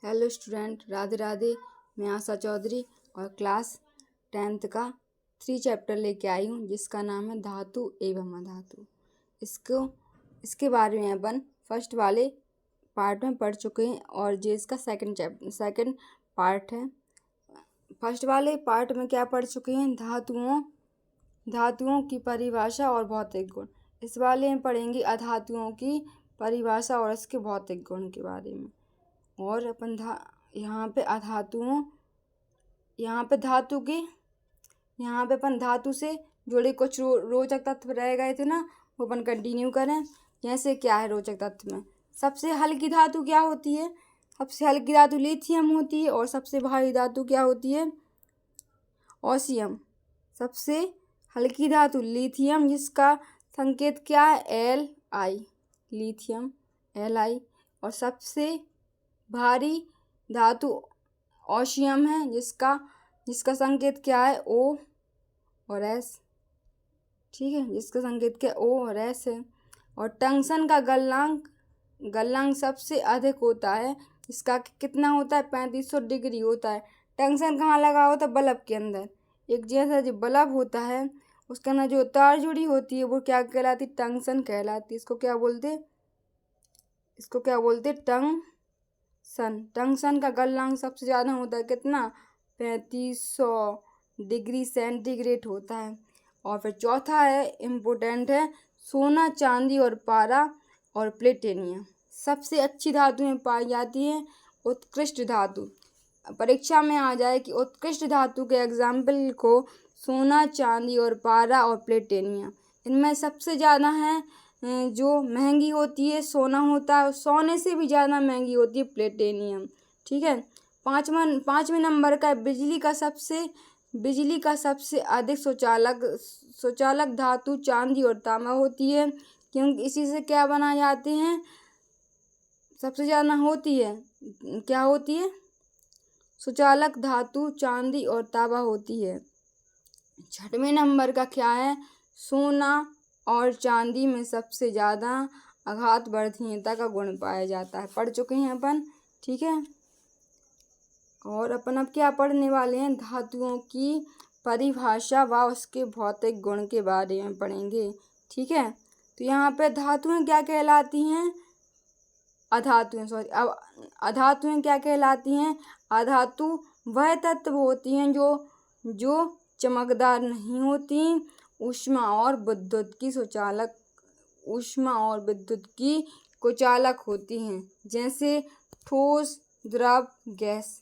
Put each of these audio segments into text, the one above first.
Hello student, Radhe Radhe. मैं आशा चौधरी और class 10th का 3 चैप्टर लेके आई हूँ जिसका नाम है धातु एवं अधातु। इसके बारे में अपन फर्स्ट वाले पार्ट में पढ़ चुके हैं और ये इसका सेकंड पार्ट है। फर्स्ट वाले पार्ट में क्या पढ़ चुके हैं? धातुओं की परिभाषा और भौतिक गुण। इस वाले में पढ़ेंगे अधातुओं की परिभाषा और इसके भौतिक गुण के बारे में। और अपन यहाँ पे अपन धातु से जुड़े कुछ रोचक तत्व रह गए थे ना, वो अपन कंटिन्यू करें। जैसे क्या है रोचक तत्व में? सबसे हल्की धातु क्या होती है? सबसे हल्की धातु लिथियम होती है। और सबसे भारी धातु क्या होती है? ऑसियम। सबसे हल्की धातु लिथियम, जिसका संकेत क्या है? Li, lithium Li। और सबसे भारी धातु ऑसियम है, जिसका संकेत क्या है? O और S। ठीक है, जिसका संकेत क्या O और S है। और टंक्शन का गलनांक सबसे अधिक होता है, इसका कितना होता है? 3500 डिग्री होता है। टंक्शन कहाँ लगा होता है? बल्ब के अंदर। एक जैसा जो बल्ब होता है उसके अंदर जो तार जुड़ी होती है वो क्या कहलाती? टंक्शन कहलाती है। इसको क्या बोलते? टंक्शन का गलनांक सबसे ज़्यादा होता है कितना? 3500 डिग्री सेंटीग्रेड होता है। और फिर चौथा है, इम्पोर्टेंट है, सोना, चांदी और पारा और प्लेटिनियम सबसे अच्छी धातु में पाई जाती है। उत्कृष्ट धातु परीक्षा में आ जाए कि उत्कृष्ट धातु के एग्जाम्पल को सोना, चांदी और पारा और प्लेटिनियम। इनमें सबसे ज़्यादा है जो महंगी होती है सोना होता है, सोने से भी ज़्यादा महंगी होती है प्लेटिनियम। ठीक है। पाँचवें नंबर का बिजली का सबसे अधिक सुचालक धातु चांदी और तांबा होती है, क्योंकि इसी से क्या बनाए जाते हैं? सबसे ज़्यादा होती है, क्या होती है? सुचालक धातु चांदी और तांबा होती है। छठवें नंबर का क्या है? सोना और चांदी में सबसे ज़्यादा आघात वर्धनीयता का गुण पाया जाता है। पढ़ चुके हैं अपन। ठीक है। और अपन अब क्या पढ़ने वाले हैं? धातुओं की परिभाषा व उसके भौतिक गुण के बारे में पढ़ेंगे। ठीक है। तो यहाँ पे धातुएं क्या कहलाती हैं? अधातुएं क्या कहलाती हैं? अधातु वह तत्व होती हैं जो चमकदार नहीं होती, ऊष्मा और विद्युत की कुचालक होती हैं। जैसे ठोस, द्रव, गैस।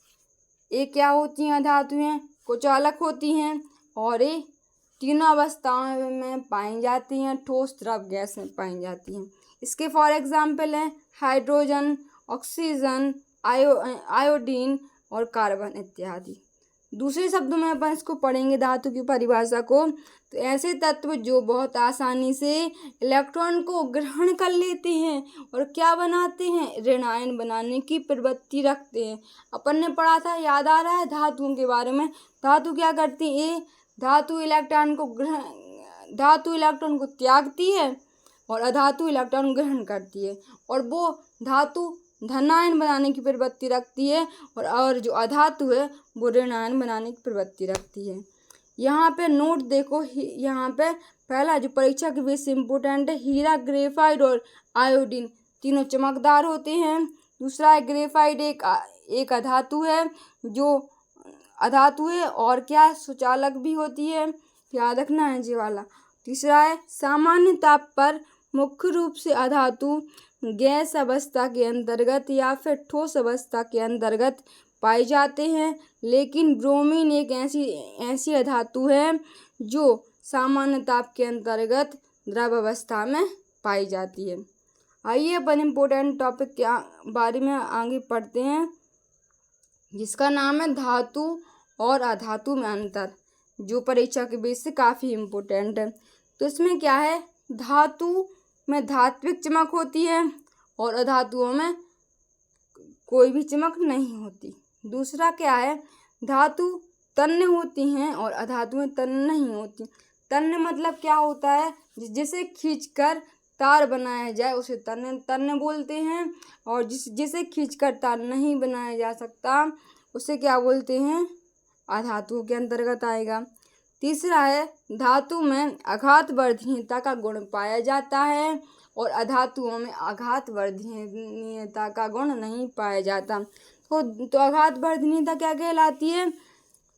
ये क्या होती हैं? अधातुएं कुचालक होती हैं और ये तीनों अवस्थाओं में पाई जाती हैं, ठोस, द्रव, गैस में पाई जाती हैं। इसके फॉर एग्जाम्पल हैं हाइड्रोजन, ऑक्सीजन, आयोडीन और कार्बन इत्यादि। दूसरे शब्दों में अपन इसको पढ़ेंगे धातु की परिभाषा को, तो ऐसे तत्व जो बहुत आसानी से इलेक्ट्रॉन को ग्रहण कर लेते हैं और क्या बनाते हैं? ऋण आयन बनाने की प्रवृत्ति रखते हैं। अपन ने पढ़ा था, याद आ रहा है धातुओं के बारे में? धातु क्या करती है? धातु इलेक्ट्रॉन को त्यागती है और अधातु इलेक्ट्रॉन ग्रहण करती है। और वो धातु धनायन बनाने की प्रवृत्ति रखती है और जो अधातु है वो ऋणायन बनाने की प्रवृत्ति रखती है। यहाँ पे नोट देखो, यहाँ पे पहला जो परीक्षा के बेस इम्पोर्टेंट है, हीरा, ग्रेफाइट और आयोडीन तीनों चमकदार होते हैं। दूसरा है ग्रेफाइट एक अधातु है और क्या सुचालक भी होती है, याद रखना है जी वाला। तीसरा है सामान्य ताप पर मुख्य रूप से अधातु गैस अवस्था के अंतर्गत या फिर ठोस अवस्था के अंतर्गत पाए जाते हैं, लेकिन ब्रोमीन एक ऐसी अधातु है जो सामान्य ताप के अंतर्गत द्रव अवस्था में पाई जाती है। आइए अपन इम्पोर्टेंट टॉपिक के बारे में आगे पढ़ते हैं, जिसका नाम है धातु और अधातु में अंतर, जो परीक्षा के बेस से काफ़ी इम्पोर्टेंट है। तो इसमें क्या है? धातु में धात्विक चमक होती है और अधातुओं में कोई भी चमक नहीं होती। दूसरा क्या है? धातु तन्य होती हैं और अधातुएं तन्य नहीं होती। तन्य मतलब क्या होता है? जिसे खींचकर तार बनाया जाए उसे तन्य बोलते हैं। और जिसे खींचकर तार नहीं बनाया जा सकता उसे क्या बोलते हैं, अधातु के अंतर्गत आएगा। तीसरा है धातु में आघातवर्धनीयता का गुण पाया जाता है और अधातुओं में आघातवर्धनीयता का गुण नहीं पाया जाता। तो आघातवर्धनीयता क्या कहलाती है,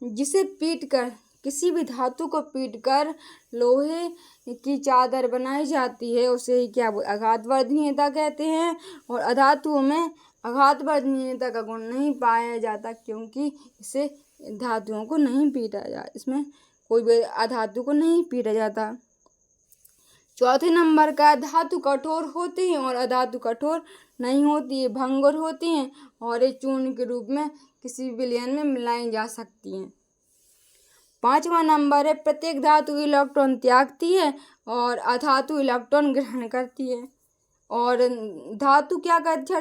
जिसे पीटकर, किसी भी धातु को पीटकर लोहे की चादर बनाई जाती है उसे ही क्या आघातवर्धनीयता कहते हैं। और अधातुओं में आघातवर्धनीयता का गुण नहीं पाया जाता क्योंकि इसे धातुओं को नहीं पीटा जाता, इसमें कोई भी अधातु को नहीं पीटा जाता। चौथे नंबर का धातु कठोर होती है और अधातु कठोर नहीं होती है, भंगुर होती हैं और ये चूर्ण के रूप में किसी विलयन में मिलाई जा सकती हैं। पांचवा नंबर है प्रत्येक धातु इलेक्ट्रॉन त्यागती है और अधातु इलेक्ट्रॉन ग्रहण करती है। और धातु क्या करती है,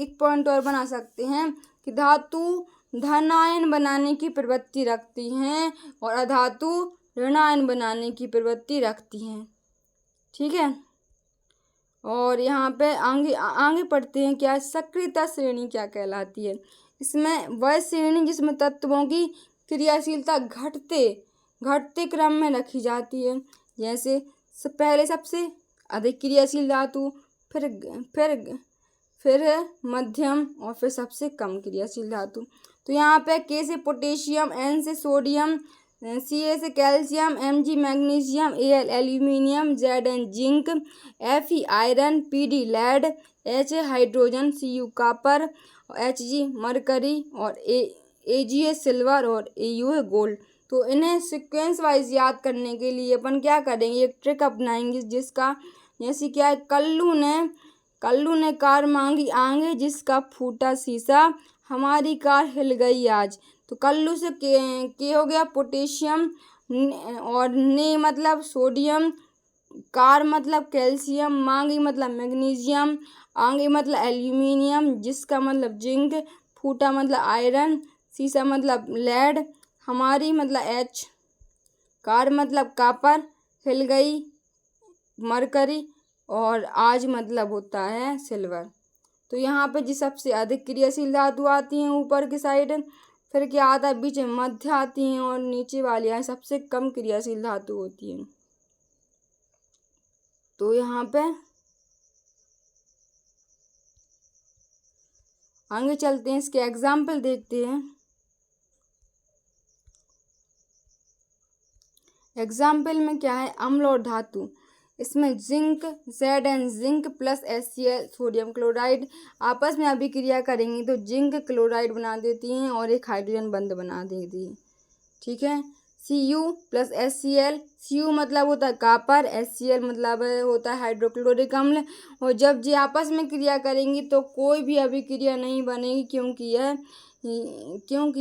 एक पॉइंट और बना सकते हैं कि धातु धनायन बनाने की प्रवृत्ति रखती हैं और अधातु ऋणायन बनाने की प्रवृत्ति रखती हैं। ठीक है, और यहाँ पे आगे पढ़ते हैं क्या सक्रियता श्रेणी क्या कहलाती है। इसमें वह श्रेणी जिसमें तत्वों की क्रियाशीलता घटते क्रम में रखी जाती है। जैसे पहले सबसे अधिक क्रियाशील धातु, फिर मध्यम और फिर सबसे कम क्रियाशील धातु। तो यहाँ पे के से पोटेशियम, एन से सोडियम, Ca से calcium, Mg magnesium, Al aluminium, Zn zinc, Fe iron, Pd lead, Ha hydrogen, Cu copper, Hg mercury और Ag सिल्वर और Au है गोल्ड। तो इन्हें सीक्वेंस वाइज याद करने के लिए अपन क्या करेंगे, एक ट्रिक अपनाएंगे जिसका जैसे क्या है, कल्लू ने कार मांगी आगे जिसका फूटा शीशा, हमारी कार हिल गई आज। तो कल्लू से के हो गया पोटेशियम और ने मतलब सोडियम, कार मतलब कैल्शियम, मांगी मतलब मैग्नीशियम, आगे मतलब एल्यूमिनियम जिसका मतलब जिंक, फूटा मतलब आयरन, शीशा मतलब लेड, हमारी मतलब एच, कार मतलब कॉपर, हिल गई मरकरी और आज मतलब होता है सिल्वर। तो यहाँ पे जी सबसे अधिक क्रियाशील धातु आती हैं ऊपर की साइड, फिर क्या आता है बीच में मध्य आती हैं और नीचे वाली यहाँ सबसे कम क्रियाशील धातु होती है। तो यहाँ पे आगे चलते हैं, इसके एग्जाम्पल देखते हैं। एग्जाम्पल में क्या है, अम्ल और धातु, इसमें zinc Zn zinc plus HCl sodium chloride आपस में अभिक्रिया करेंगी तो जिंक क्लोराइड बना देती हैं और एक हाइड्रोजन बंध बना देती है। ठीक है, Cu प्लस HCl, Cu मतलब होता है कॉपर, HCl मतलब होता है हाइड्रोक्लोरिक अम्ल। और जब ये आपस में क्रिया करेंगी तो कोई भी अभिक्रिया नहीं बनेगी क्योंकि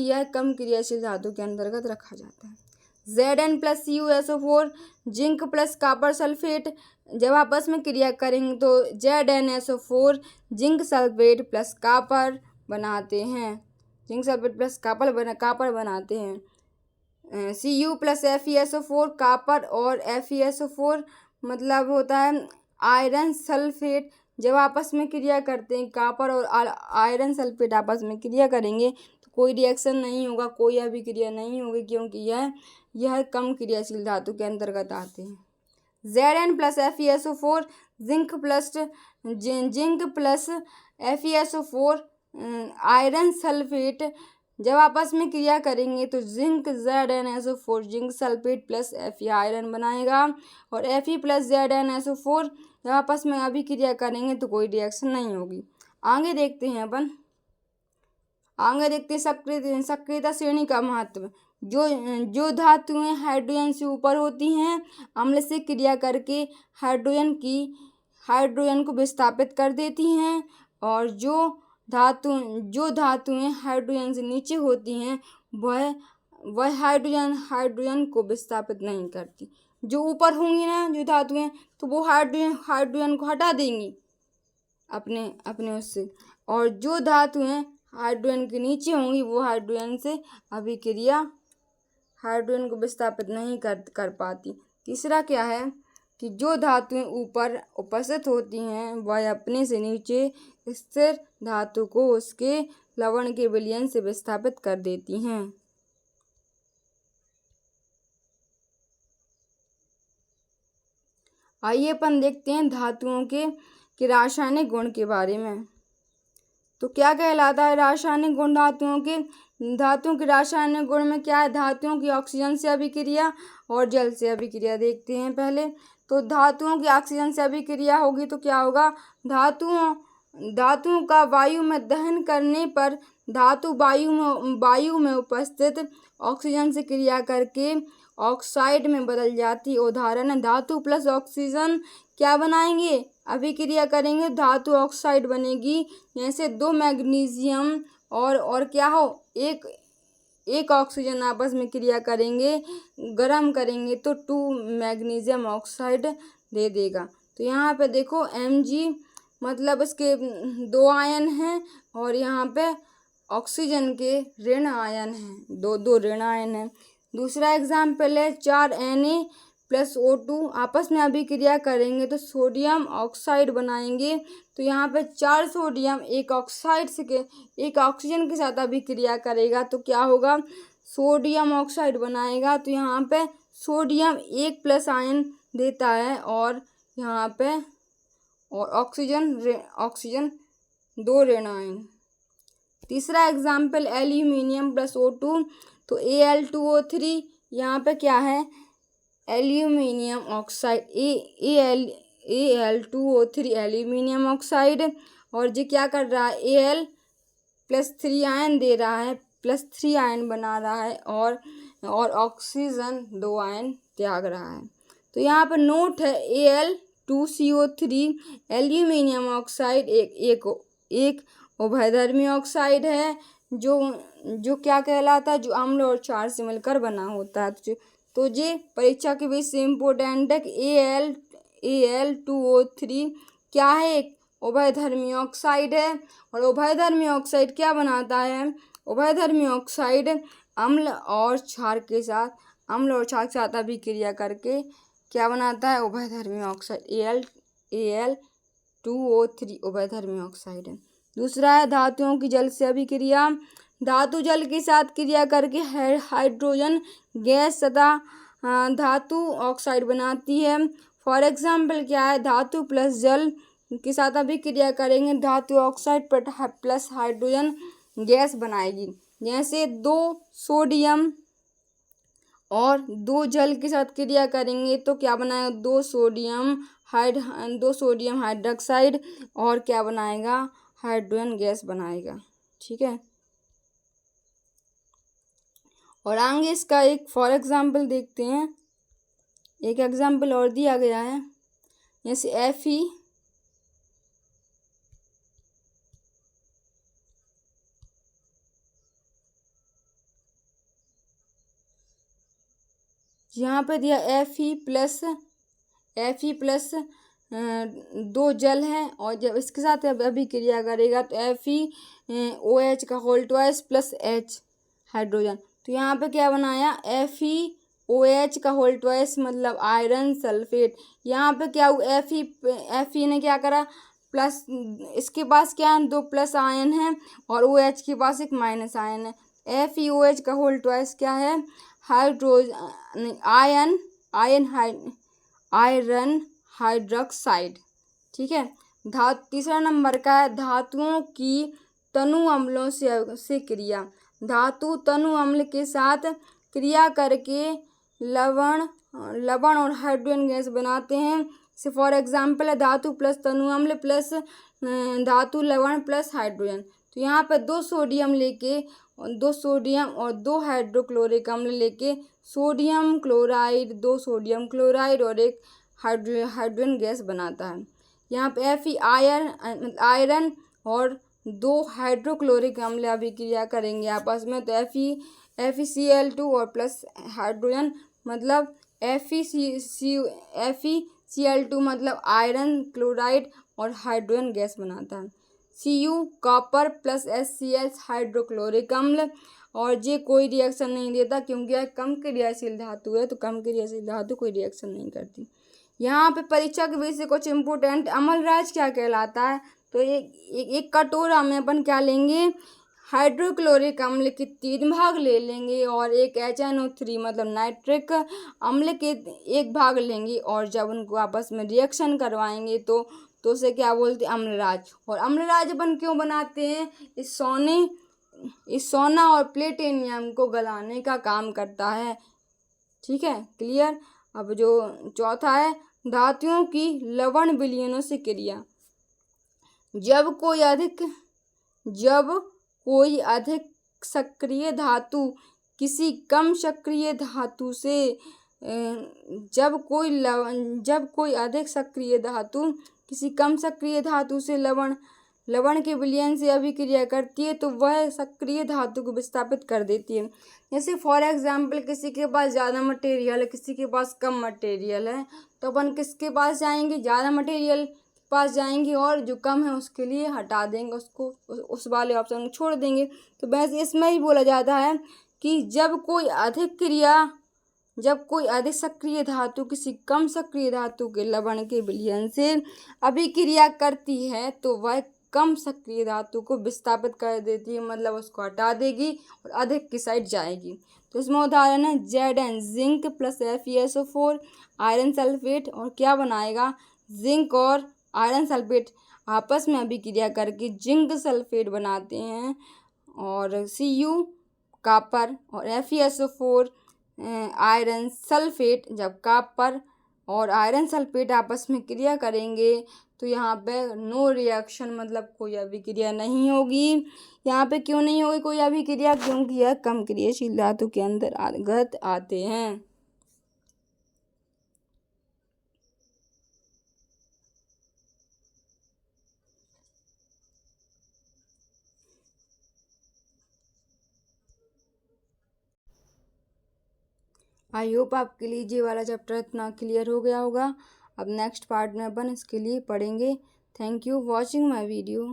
यह कम क्रियाशील धातु के अंतर्गत रखा जाता है। Zn plus CuSO4 zinc plus copper sulphate, जब आपस में क्रिया करेंगे तो ZnSO4 zinc sulphate plus copper बनाते हैं, जिंक सल्फेट प्लस कॉपर बनाते हैं। Cu प्लस FeSO4 कॉपर और FeSO4 मतलब होता है आयरन सल्फेट, जब आपस में क्रिया करते हैं कॉपर और आयरन सल्फेट आपस में क्रिया करेंगे तो कोई रिएक्शन नहीं होगा, कोई अभिक्रिया नहीं होगी क्योंकि यह कम क्रियाशील धातु के अंतर्गत आते हैं। Zn plus FeSO4 zinc plus FeSO4 iron sulphate, जब आपस में क्रिया करेंगे तो zinc ZnSO4 zinc sulphate plus Fe iron बनाएगा और Fe प्लस ZnSO4 जब आपस में अभिक्रिया करेंगे तो कोई रिएक्शन नहीं होगी। आगे देखते हैं सक्रियता श्रेणी का महत्व। जो धातुएं हाइड्रोजन से ऊपर होती हैं अम्ल से क्रिया करके हाइड्रोजन को विस्थापित कर देती हैं और जो धातुएं हाइड्रोजन से नीचे होती हैं वह हाइड्रोजन को विस्थापित नहीं करती। जो ऊपर होंगी ना जो धातुएं तो वो हाइड्रोजन को हटा देंगी अपने उससे, और जो धातुएं हाइड्रोजन के नीचे होंगी वो हाइड्रोजन से अभिक्रिया हाइड्रोजन को विस्थापित नहीं कर पाती। तीसरा क्या है कि जो धातुएं ऊपर उपस्थित होती हैं वह अपने से नीचे स्थिर धातु को उसके लवण के विलयन से विस्थापित कर देती हैं। आइए अपन देखते हैं धातुओं के रासायनिक गुण के बारे में। तो क्या कहलाता है रासायनिक गुण धातुओं के? धातुओं के रासायनिक गुण में क्या है? धातुओं की ऑक्सीजन से अभिक्रिया और जल से अभिक्रिया देखते हैं पहले। तो धातुओं की ऑक्सीजन से अभिक्रिया होगी तो क्या होगा? धातुओं का वायु में दहन करने पर धातु वायु में उपस्थित ऑक्सीजन से क्रिया करके ऑक्साइड में बदल जाती। उदाहरण है, धातु प्लस ऑक्सीजन क्या बनाएंगे? अभिक्रिया करेंगे, धातु ऑक्साइड बनेगी। जैसे दो मैग्नीशियम और क्या हो, एक ऑक्सीजन आपस में क्रिया करेंगे, गर्म करेंगे तो 2 मैग्नीशियम ऑक्साइड दे देगा। तो यहाँ पे देखो Mg मतलब इसके 2 आयन हैं और यहाँ पे ऑक्सीजन के ऋण आयन हैं, दो ऋण आयन हैं। दूसरा एग्जाम्पल है 4Na प्लस O2 आपस में अभिक्रिया करेंगे तो सोडियम ऑक्साइड बनाएंगे। तो यहाँ पे 4 सोडियम एक ऑक्सीजन के साथ अभिक्रिया करेगा तो क्या होगा? सोडियम ऑक्साइड बनाएगा। तो यहाँ पे सोडियम 1 प्लस आयन देता है और यहाँ पे और ऑक्सीजन 2 ऋण आयन। तीसरा एग्जाम्पल एल्यूमिनियम प्लस O2 तो Al2O3 यहाँ पे क्या है? Aluminium oxide Al2O3 aluminium oxide और ये क्या कर रहा है? Al प्लस 3 आयन दे रहा है, प्लस 3 आयन बना रहा है और ऑक्सीजन 2 आयन त्याग रहा है। तो यहाँ पर नोट है Al2CO3 एल्यूमिनियम ऑक्साइड एक उभयधर्मी ऑक्साइड है जो क्या कहलाता है? जो अम्ल और क्षार से मिलकर बना होता है। तो ये परीक्षा के बीच से इम्पोर्टेंट है कि Al2O3 क्या है? एक उभयधर्मी ऑक्साइड है। और उभयधर्मी ऑक्साइड क्या बनाता है? उभयधर्मी ऑक्साइड अम्ल और क्षार के साथ अभिक्रिया करके क्या बनाता है? उभयधर्मी ऑक्साइड Al2O3 उभयधर्मी ऑक्साइड है। दूसरा है धातुओं की जल से अभिक्रिया। धातु जल के साथ क्रिया करके हाइड्रोजन गैस तथा धातु ऑक्साइड बनाती है। फॉर एग्जाम्पल क्या है? धातु प्लस जल के साथ अभिक्रिया करेंगे, धातु ऑक्साइड प्लस हाइड्रोजन गैस बनाएगी। जैसे 2 सोडियम और 2 जल के साथ क्रिया करेंगे तो क्या बनाएगा? 2 सोडियम हाइड्रोक्साइड और क्या बनाएगा? हाइड्रोजन गैस बनाएगा। ठीक है। और आगे इसका एक फॉर एग्जाम्पल देखते हैं। एक एग्जाम्पल और दिया गया है, जैसे Fe यहाँ पे दिया Fe प्लस 2 जल है और जब इसके साथ अभिक्रिया करेगा तो FeOH का whole twice plus H hydrogen. तो यहाँ पे क्या बनाया? FeOH का होल ट्वाइस मतलब आयरन सल्फेट। यहाँ पे क्या हुआ? Fe ने क्या करा? प्लस, इसके पास क्या है? 2 प्लस आयन है और OH के पास एक माइनस आयन है। FeOH का होल ट्वाइस क्या है? Iron hydroxide. ठीक है। तीसरा नंबर का है धातुओं की तनु अम्लों से क्रिया। धातु तनु अम्ल के साथ क्रिया करके लवण और हाइड्रोजन गैस बनाते हैं। से फॉर एग्जाम्पल है धातु प्लस तनु अम्ल प्लस धातु लवण प्लस हाइड्रोजन। तो यहाँ पर 2 सोडियम और 2 हाइड्रोक्लोरिक अम्ल लेके सोडियम क्लोराइड 2 सोडियम क्लोराइड और एक हाइड्रोजन गैस बनाता है। यहाँ पे Fe आयरन और 2 हाइड्रोक्लोरिक अम्ल अभिक्रिया करेंगे आपस में तो FeCl2 और प्लस हाइड्रोजन मतलब FeCl2 मतलब आयरन क्लोराइड और हाइड्रोजन गैस बनाता है। Cu copper plus HCl hydrochloric अम्ल और ये कोई रिएक्शन नहीं देता क्योंकि यह कम क्रियाशील धातु है, तो कम क्रियाशील धातु कोई रिएक्शन नहीं करती। यहाँ पे परीक्षा के वजह से कुछ इम्पोर्टेंट अम्लराज क्या कहलाता है, तो एक कटोरा में अपन क्या लेंगे, हाइड्रोक्लोरिक अम्ल के 3 भाग ले लेंगे और एक HNO3 मतलब नाइट्रिक अम्ल के 1 भाग लेंगे और जब उनको आपस में रिएक्शन करवाएंगे तो उसे क्या बोलते हैं, अम्लराज। और अम्लराज अपन क्यों बनाते हैं, इस सोना और प्लेटिनियम को गलाने का काम करता है। ठीक है, क्लियर। अब जो चौथा है, धातुओं की लवण विलयनों से क्रिया। जब कोई अधिक सक्रिय धातु किसी कम सक्रिय धातु से जब कोई अधिक सक्रिय धातु किसी कम सक्रिय धातु से लवण के विलयन से अभिक्रिया करती है तो वह सक्रिय धातु को विस्थापित कर देती है। जैसे फॉर एग्जाम्पल किसी के पास ज़्यादा मटेरियल है, किसी के पास कम मटेरियल है, तो अपन किसके पास जाएंगे, ज़्यादा मटेरियल पास जाएंगे और जो कम है उसके लिए हटा देंगे, उसको उस वाले ऑप्शन को छोड़ देंगे। तो बस इसमें ही बोला जाता है कि जब कोई अधिक सक्रिय धातु किसी कम सक्रिय धातु के लवण के विलयन से अभिक्रिया करती है तो वह कम सक्रिय धातु को विस्थापित कर देती है, मतलब उसको हटा देगी और अधिक की साइड जाएगी। तो इसमें उदाहरण है Zn zinc plus FeSO4 iron sulphate, और क्या बनाएगा, जिंक और आयरन सल्फेट आपस में अभिक्रिया करके जिंक सल्फेट बनाते हैं, और Cu कॉपर और FeSO4 आयरन सल्फेट, जब कॉपर और आयरन सल्फेट आपस में क्रिया करेंगे तो यहाँ पे नो रिएक्शन मतलब कोई अभिक्रिया नहीं होगी। यहाँ पे क्यों नहीं होगी कोई अभिक्रिया, क्योंकि यह कम क्रियाशील धातु के अंतर्गत आते हैं। आई होप आपके लिए ये वाला चैप्टर इतना क्लियर हो गया होगा। अब नेक्स्ट पार्ट में अपन इसके लिए पढ़ेंगे। Thank you watching my video.